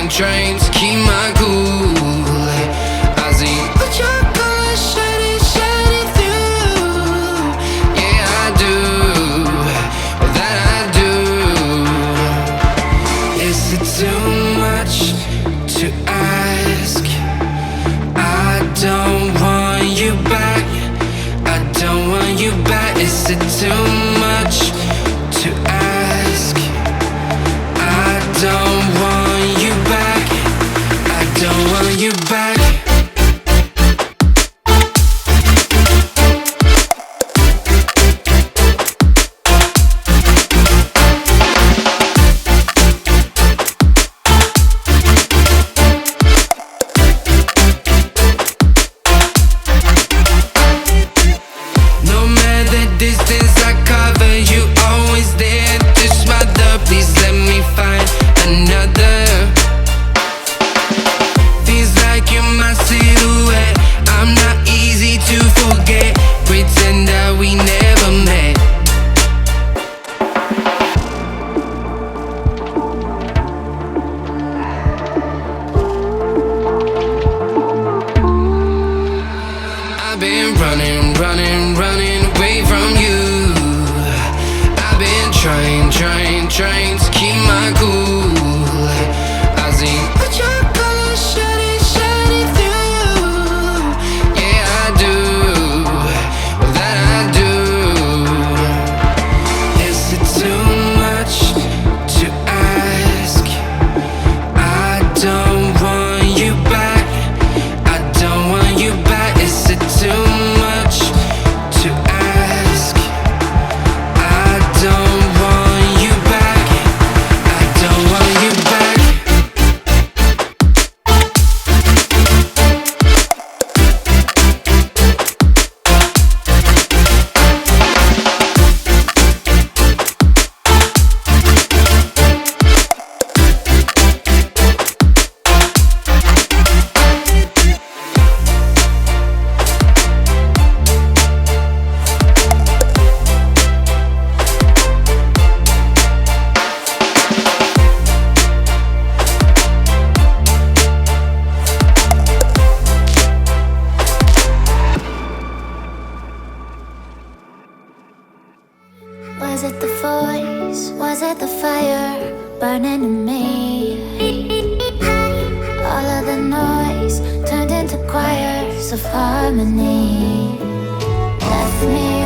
train to keep my cool. I see what your colors shining through. Yeah, I do, well, that I do. Is it too much to ask? I don't want you back. I don't want you back. Is it too much to ask? I don't want you back. I don't want you back. No matter the distance I cover, you always there. This mother, please let me find another. Feels like you're my silhouette. I'm not easy to forget. Pretend that we never met. I've been running, running, running away from you. I've been trying, trying, trying to keep my cool. I see what your colors shining through. Yeah, I do, well, that I do. Is it too much to ask? I don't want you back. I don't want you back. Is it too much to ask? I don't want you back. I don't want you back. Was it the voice? Was it the fire burning in me? All of the noise turned into choirs of harmony. Left me